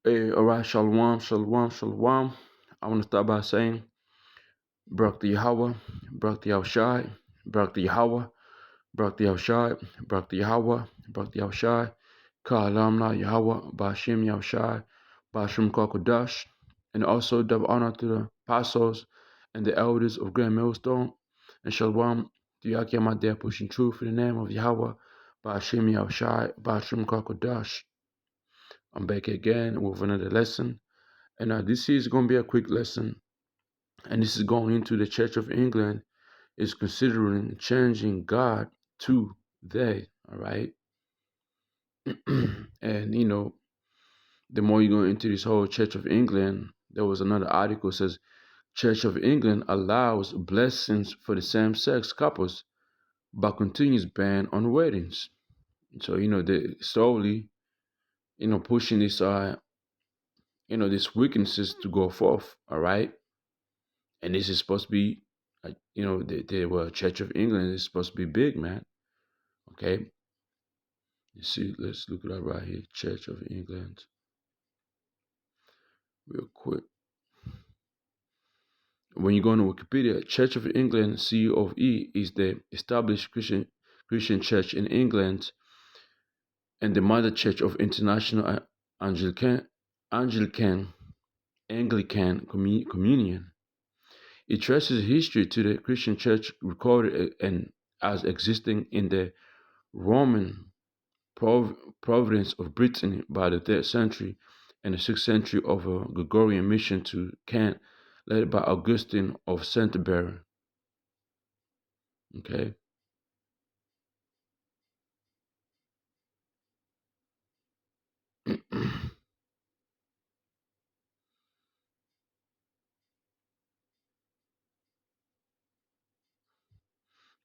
Hey, alright, shalom, shalom, shalom. I want to start by saying, Barak the Yahawah, Barak the Yahawashi, Barak the Yahawah, Barak the Yahawashi, Barak the Yahawah, Barak the Yahawashi, Ka'alamla Yahawah, bahasham Yahawashi, bahasham Kokodash, and also double honor to the apostles and the elders of Grand Millstone, and shalom to Yakim there pushing truth in the name of Yahawah, bahasham Yahawashi, bahasham Kokodash. I'm back again with another lesson. And this is going to be a quick lesson, and this is going into the Church of England is considering changing God to they. All right, and the more you go into this whole Church of England, there was another article says Church of England allows blessings for the same-sex couples, but continues ban on weddings. So they slowly pushing this this weaknesses to go forth. All right. And this is supposed to be, they were Church of England is supposed to be big, man. Okay, you see, let's look it up right here, Church of England, real quick. When you go into Wikipedia, Church of England, COE, is the established Christian church in England and the mother church of International Anglican Communion. It traces history to the Christian church recorded and as existing in the Roman province of Brittany by the 3rd century and the 6th century of a Gregorian mission to Kent led by Augustine of Canterbury. Okay.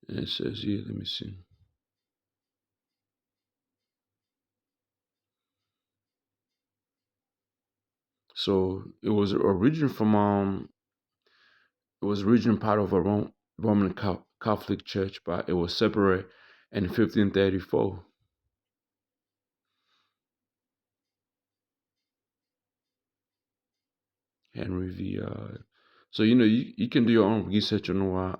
And it says here, let me see. So it was originally part of a Roman Catholic church, but it was separated in 1534. Henry V. So you can do your own research on why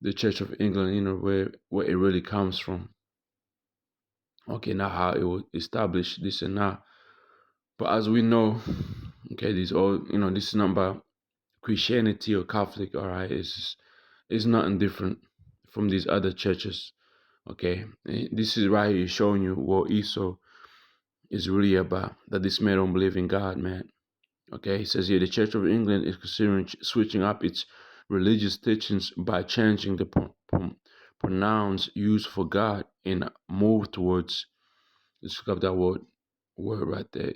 the Church of England, where it really comes from. Okay, not how it was established, this and that. But as we know, okay, this is not about Christianity or Catholic, all right? It's nothing different from these other churches, okay? This is right here showing you what Esau is really about, that this man don't believe in God, man. Okay, he says here, the Church of England is considering switching up its religious teachings by changing the pronouns used for God and move towards, let's look up that word right there,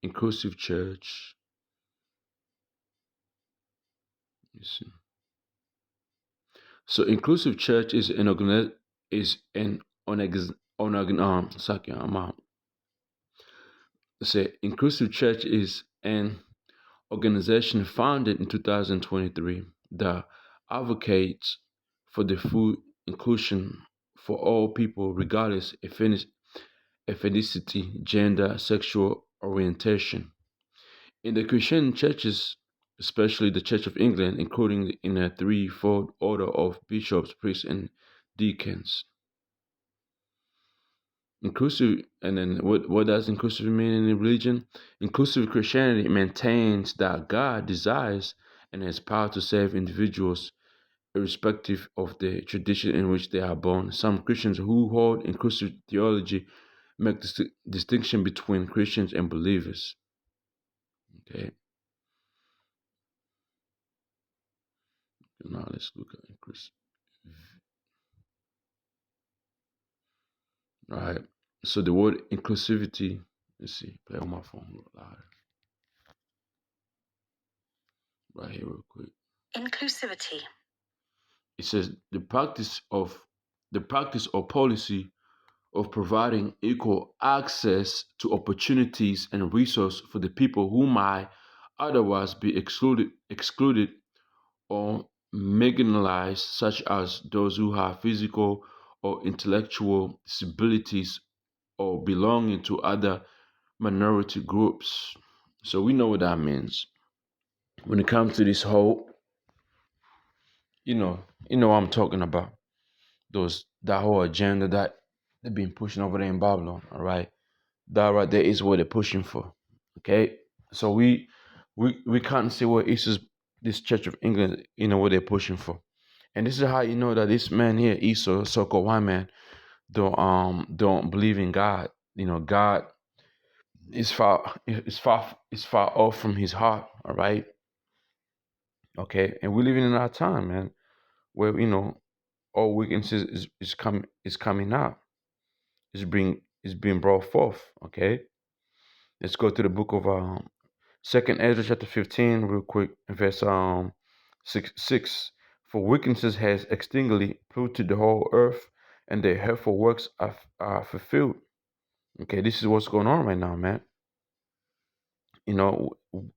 inclusive church. You see. So inclusive church is an sorry, I'm out. Say inclusive church is an organization founded in 2023 that advocates for the full inclusion for all people regardless of ethnicity, gender, sexual orientation. In the Christian churches, especially the Church of England, including in a threefold order of bishops, priests, and deacons. Inclusive, and then what does inclusive mean in religion? Inclusive Christianity maintains that God desires and has power to save individuals irrespective of the tradition in which they are born. Some Christians who hold inclusive theology make the distinction between Christians and believers. Okay. Now let's look at inclusive. All right. So the word inclusivity, let's see, play on my phone a little louder. Right here, real quick. Inclusivity. It says the practice or policy of providing equal access to opportunities and resources for the people who might otherwise be excluded or marginalized, such as those who have physical or intellectual disabilities or belonging to other minority groups. So we know what that means. When it comes to this whole, you know, what I'm talking about. That whole agenda that they've been pushing over there in Babylon, all right? That right there is what they're pushing for. Okay? So we can't see what this Church of England, what they're pushing for. And this is how you know that this man here, Esau, so-called white man, don't believe in God. God is far off from his heart. All right. Okay. And we're living in our time, man, where all weaknesses is coming out. Is being brought forth. Okay. Let's go to the book of Second Ezra chapter 15, real quick, verse 6. For wickedness has exceedingly polluted the whole earth, and their hurtful works are fulfilled. Okay, this is what's going on right now, man.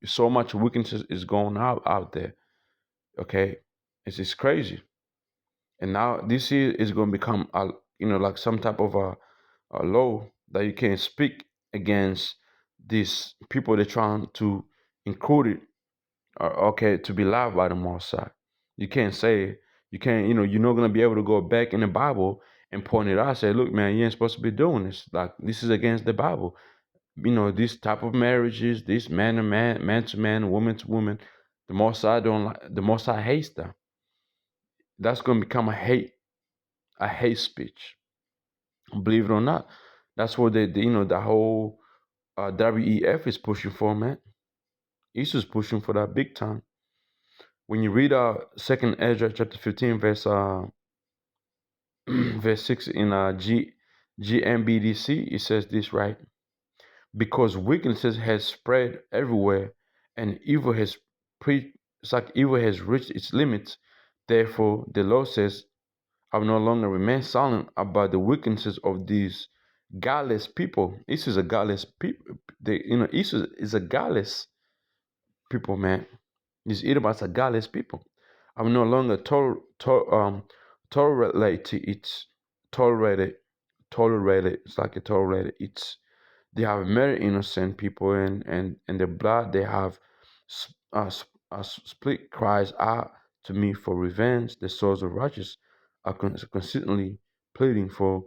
So much wickedness is going out there. Okay, it's just crazy. And now this year is going to become like some type of a law that you can't speak against these people. They're trying to include it, okay, to be loved by the Most High. You can't say, you can't, you're not gonna be able to go back in the Bible and point it out. Say, look, man, you ain't supposed to be doing this. Like, this is against the Bible. This type of marriages, this man to man, man to man, woman to woman. The Most High don't like. The Most High hates that. That's gonna become a hate speech. Believe it or not, that's what the whole WEF is pushing for, man. Esau's pushing for that big time. When you read Second Ezra chapter 15, verse verse 6 in GMBDC, it says this, right? Because wickedness has spread everywhere, and it's like evil has reached its limits. Therefore, the Lord says, I will no longer remain silent about the wickednesses of these godless people. This is a godless people. Esau is a godless people, man. These Edomites are godless people. I will no longer tolerate it. Tolerated, tolerated. It's like a tolerated. They have murdered innocent people, and the blood they have split cries out to me for revenge. The souls of righteous are consistently pleading for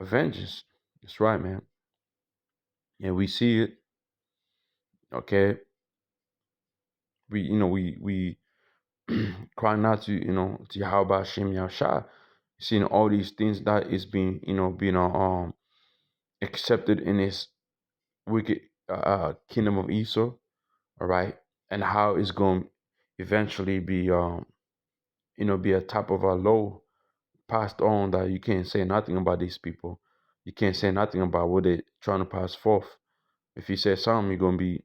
vengeance. That's right, man. And we see it. Okay, we crying out to Yahawah Shem Yahshua, seeing all these things that is being accepted in this wicked kingdom of Esau, all right, and how it's going to eventually be a type of a law passed on that you can't say nothing about these people. You can't say nothing about what they're trying to pass forth. If you say something, you're gonna be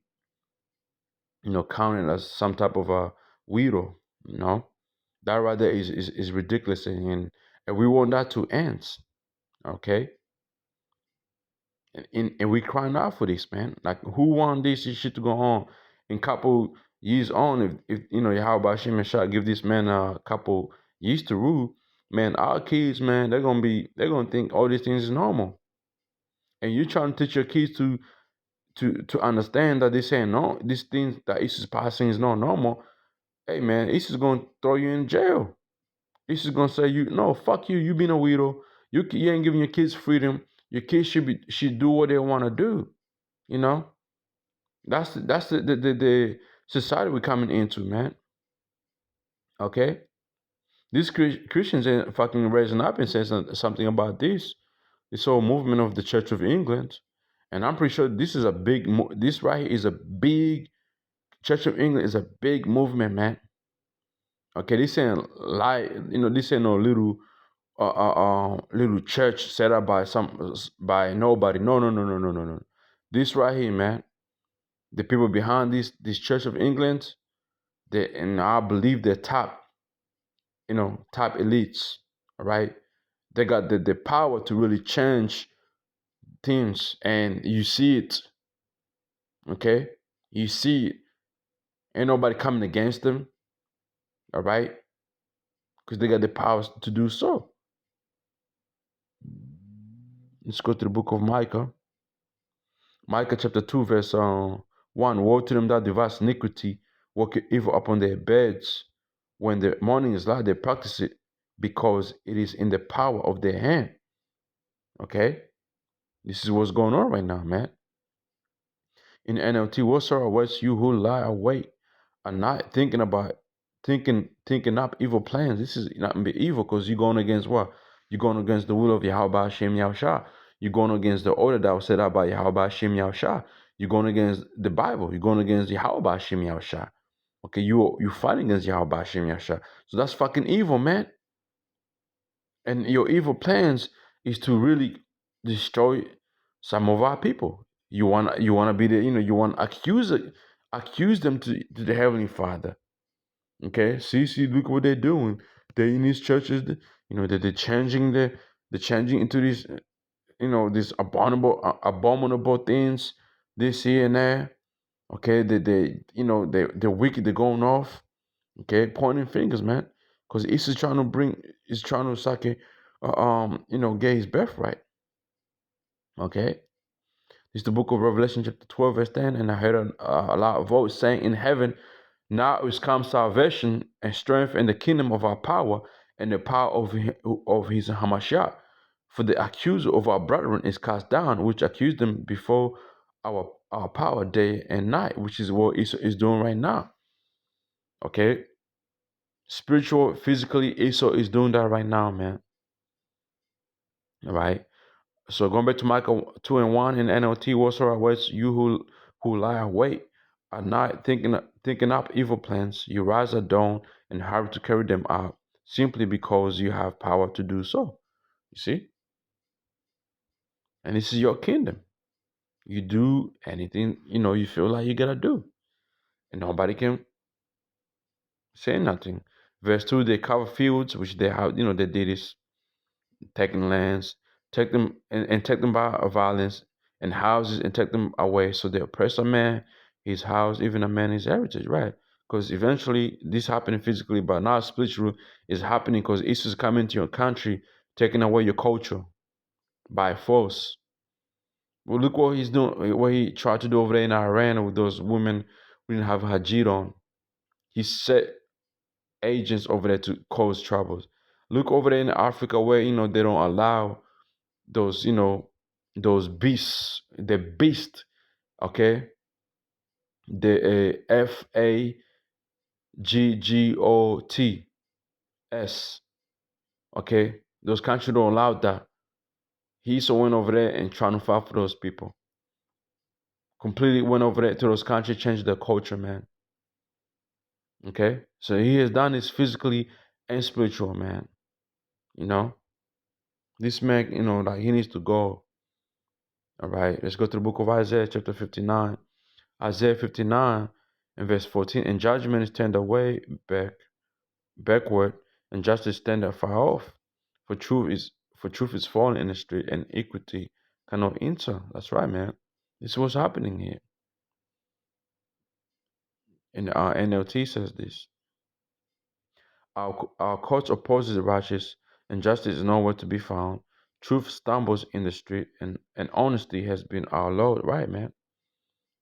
counted as some type of a weirdo. That right there is ridiculous, and we want that to end. Okay, and we crying out for this, man. Like, who want this shit to go on in couple years on? If Yahawah Shem and Shah give this man a couple years to rule, man, our kids, man, they're gonna think all these things is normal. And you're trying to teach your kids to understand that they saying no, these things that is passing is not normal. Hey, man, this is gonna throw you in jail. This is gonna say, no, fuck you. You being a weirdo. You ain't giving your kids freedom. Your kids should do what they want to do. You know, that's the society we're coming into, man. Okay, these Christians ain't fucking raising up and saying something about this whole movement of the Church of England, and I'm pretty sure this is a big. This right here is a big. Church of England is a big movement, man. Okay, this ain't this ain't no little church set up by nobody. No, no, no, no, no, no, no. This right here, man. The people behind this Church of England, and I believe they're top elites. All right, they got the power to really change things, and you see it. Okay, you see it. Ain't nobody coming against them. All right, because they got the powers to do so. Let's go to the book of Micah. Micah chapter 2, verse 1. Woe to them that devise iniquity, work evil upon their beds. When the morning is light, they practice it because it is in the power of their hand. Okay? This is what's going on right now, man. In NLT, whatsoever awaits you who lie awake are not thinking up evil plans. This is not be evil because you're going against what? You're going against the will of Yahawah bahasham Yahawashi. You're going against the order that was set out by Yahawah bahasham Yahawashi. You're going against the Bible. You're going against Yahawah bahasham Yahawashi. Okay, you fighting against Yahawah bahasham Yahawashi. So that's fucking evil, man. And your evil plans is to really destroy some of our people. You wanna be the you want to accuse them to the Heavenly Father. Okay, see, look what they're doing. They in these churches, they're changing into these these abominable things, this here and there. Okay, they're wicked. They're going off. Okay, pointing fingers, man, because Esau's trying to get his birthright. Okay, it's the book of Revelation, chapter 12, verse 10, and I heard a lot of voice saying in heaven, now is come salvation and strength and the kingdom of our power and the power of his Hamashiach. For the accuser of our brethren is cast down, which accused them before our power day and night, which is what Esau is doing right now. Okay, spiritual, physically, Esau is doing that right now, man. All right. So going back to Micah 2 and 1 in NLT, whatsoever awaits you who lie awake are not thinking up evil plans. You rise at dawn and hurry to carry them out, simply because you have power to do so. You see? And this is your kingdom. You do anything, you feel like you gotta do. And nobody can say nothing. Verse 2, they cover fields, which they have, they did this, taking lands, take them and take them by violence, and houses and take them away. So they oppress a man, his house, even a man his heritage, right? Because eventually this happening physically, but not spiritual, is happening because Esau is coming to your country, taking away your culture by force. Well, look what he's doing, what he tried to do over there in Iran with those women who didn't have hajid on. He set agents over there to cause troubles. Look over there in Africa where they don't allow those those beasts, the beast, okay, the FAGGOTS, okay, those countries don't allow that. He so went over there and trying to fight for those people, completely went over there to those countries, changed their culture, man. Okay, so he has done this physically and spiritual, man. This man, like he needs to go. All right, let's go to the book of Isaiah chapter 59. Isaiah 59 and verse 14. And judgment is turned away backward, and justice stand afar off. For truth is fallen in the street, and equity cannot enter. That's right, man. This is what's happening here. And our NLT says this. Our courts opposes the righteous, and justice is nowhere to be found. Truth stumbles in the street, and honesty has been our Lord. Right, man.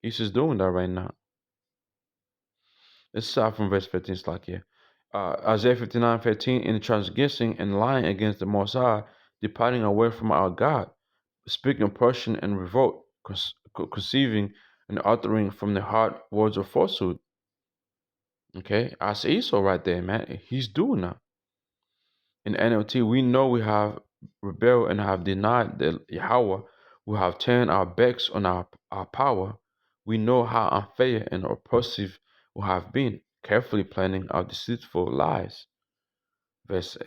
He's just doing that right now. Let's start from verse 15. It's like here. Isaiah 59:13, in transgressing and lying against the Most High, departing away from our God, speaking oppression and revolt, conceiving and uttering from the heart words of falsehood. Okay, I see Esau right there, man. He's doing that. In NLT, we know we have rebelled and have denied the Yahawah. We have turned our backs on our power. We know how unfair and oppressive we have been, carefully planning our deceitful lies. Verse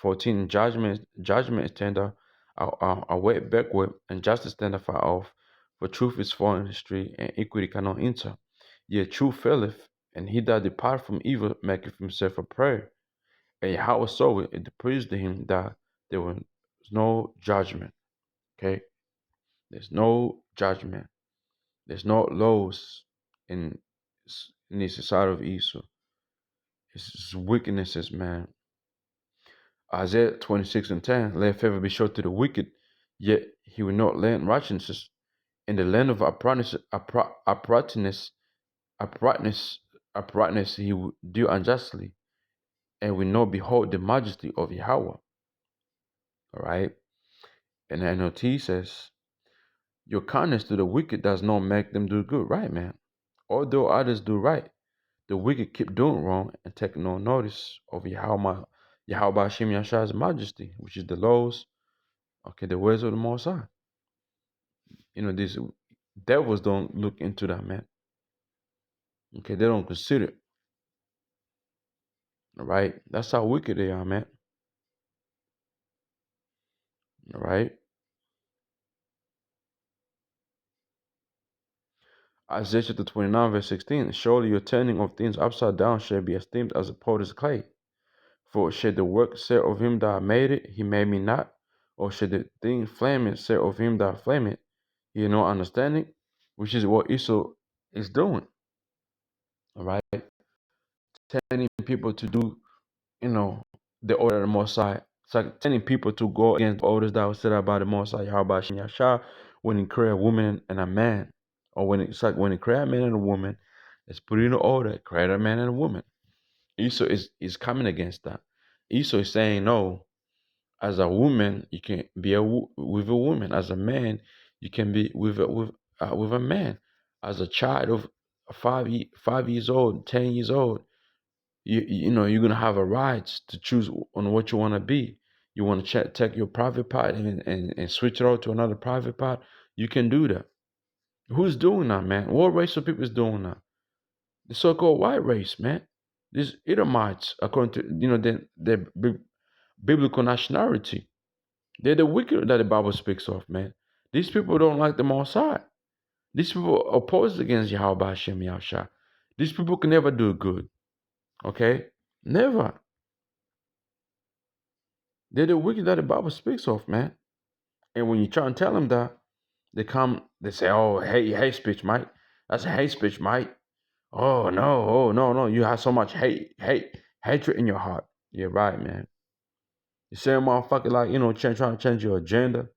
14, judgment is tender, our way backward, and justice tender far off. For truth is fallen in the street, and equity cannot enter. Yet truth faileth, and he that depart from evil maketh himself a prey. And Yahawah saw it, it pleased him that there was no judgment. Okay? There's no judgment. There's no laws in the society of Esau. His wickednesses, man. Isaiah 26:10, let favor be showed to the wicked, yet he will not lend righteousness. In the land of uprightness, uprightness he will do unjustly, and will not behold the majesty of Yahawah. All right. And the NLT says, your kindness to the wicked does not make them do good, right, man? Although others do right, the wicked keep doing wrong and take no notice of Yahawah Bahasham Yasha's majesty, which is the laws, okay, the ways of the Most High. These devils don't look into that, man. Okay, they don't consider it. All right, that's how wicked they are, man. All right. Isaiah chapter 29, verse 16. Surely your turning of things upside down shall be esteemed as a potter's clay. For should the work say of him that made it, he made me not? Or should the thing flaming say of him that flame it, he had no understanding? Which is what Esau is doing. All right. Telling people to do, the order of the Most High. It's like telling people to go against the orders that was set out by the Most High, Yahawashi Yasha, when he created a woman and a man. Or it's like when he created a man and a woman, let's put it in order, create a man and a woman. Esau is coming against that. Esau is saying, no, as a woman, you can be with a woman. As a man, you can be with a man. As a child of 5 years old, 10 years old, you're gonna have a right to choose on what you want to be. You want to take your private part and switch it out to another private part. You can do that. Who's doing that, man? What race of people is doing that? The so-called white race, man. These Edomites, according to their biblical nationality, they're the wicked that the Bible speaks of, man. These people don't like the Most High. These people are opposed against Yahweh Hashem Yahshua. These people can never do good. Okay? Never. They're the wicked that the Bible speaks of, man. And when you try and tell them that, they say, oh, hate speech, mate. That's a hate speech, mate. Oh, no. You have so much hatred in your heart. Yeah, right, man. You say a motherfucker like, trying to change your agenda,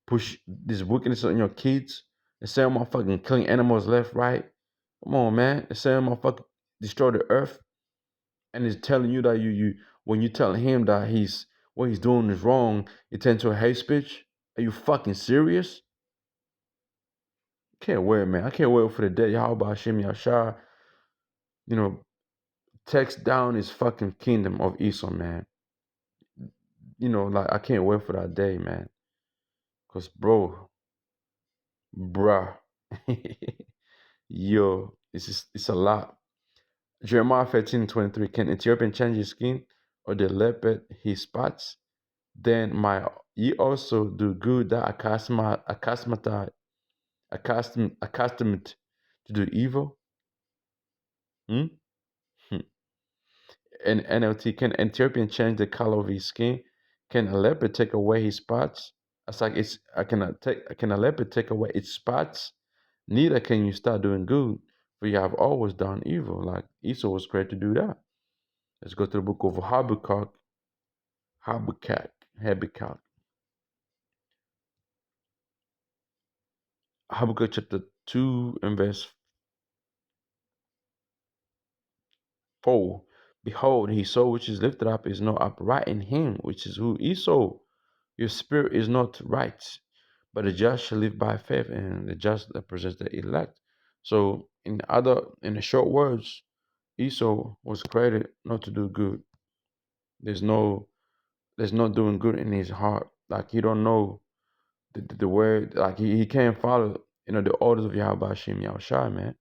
push this wickedness on your kids, and say a motherfucking killing animals left, right. Come on, man. And say a motherfucker destroy the earth, and he's telling you that when you tell him that what he's doing is wrong, it turns to a hate speech. Are you fucking serious? Can't wait, man. I can't wait for the day Yahweh Hashem Yashar, takes down his fucking kingdom of Esau, man. Like I can't wait for that day, man. Cause bruh, yo, it's a lot. Jeremiah 13:23. Can Ethiopian change his skin, or the leopard his spots? Then might ye also do good that accustomed to do evil? Hmm? In NLT, can Ethiopian change the color of his skin? Can a leopard take away his spots? It's like can a leopard take away its spots? Neither can you start doing good, for you have always done evil. Like Esau was great to do that. Let's go to the book of Habakkuk, Habakkuk chapter 2 and verse 4. Behold, his soul which is lifted up is not upright in him, which is who Esau. Your spirit is not right, but the just shall live by faith, and the just represents the elect. So, in the short words, Esau was created not to do good. There's no doing good in his heart. Like he don't know the word. Like he can't follow the orders of Yahweh Hashem Yahushua, man.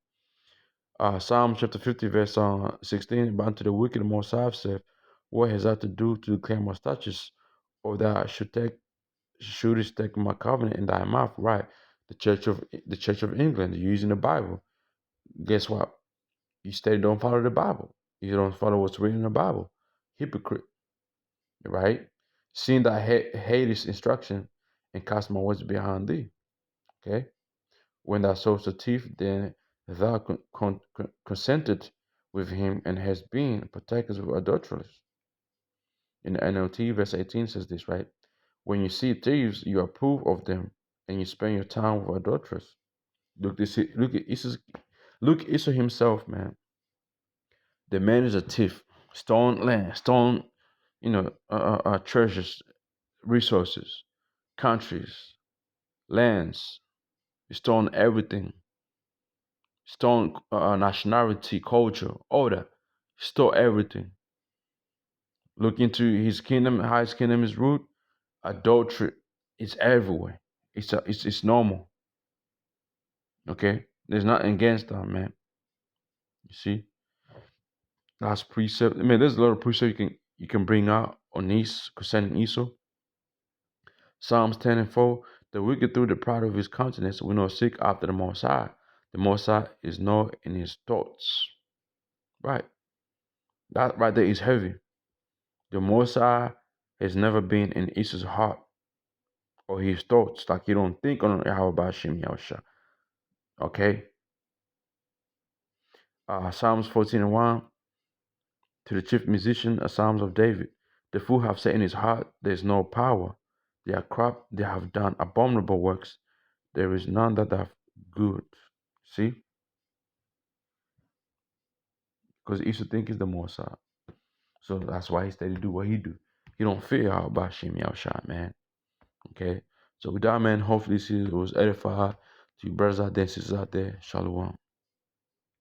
Psalm chapter 50 verse 16. But unto the wicked Most High said, what has that to do to claim my statutes, or that I shouldest take my covenant in thy mouth? Right. The Church of England, you're using the Bible. Guess what? You don't follow the Bible. You don't follow what's written in the Bible. Hypocrite. Right? Seeing that hate is instruction and cast my words behind thee. Okay? When thou sowest a thief, then thou consented with him and hast been partakers of adulterers. In the NLT, verse 18 says this, right? When you see thieves, you approve of them, and you spend your time with adulterers. Look Esau himself, man. The man is a thief, stolen land, stolen, treasures, resources, countries, lands, stolen everything, stolen nationality, culture, all that, stole everything. Look into his kingdom, how his kingdom is ruled. Adultery is everywhere. It's normal. Okay, there's nothing against that, man. You see, last precept. I mean, there's a lot of precept you can bring out on Esau concerning Esau. Psalms 10 and 4. The wicked through the pride of his countenance will not seek after the Most High. The Most High is not in his thoughts. Right. That right there is heavy. The Most High has never been in Esau's heart or his thoughts. Like you don't think on Yahawah bahasham Yahawashi. Okay. Psalms 14 and 1. To the chief musician, a Psalms of David. The fool have said in his heart, there is no power. They are corrupt, they have done abominable works. There is none that have good. See? Because Esau think he's the Most High. So that's why he steady do what he do. He don't fear how about Shem Yahawashi, man. Okay? So with that, man, hopefully this was edified to you brothers out there, sisters out there. Shalom.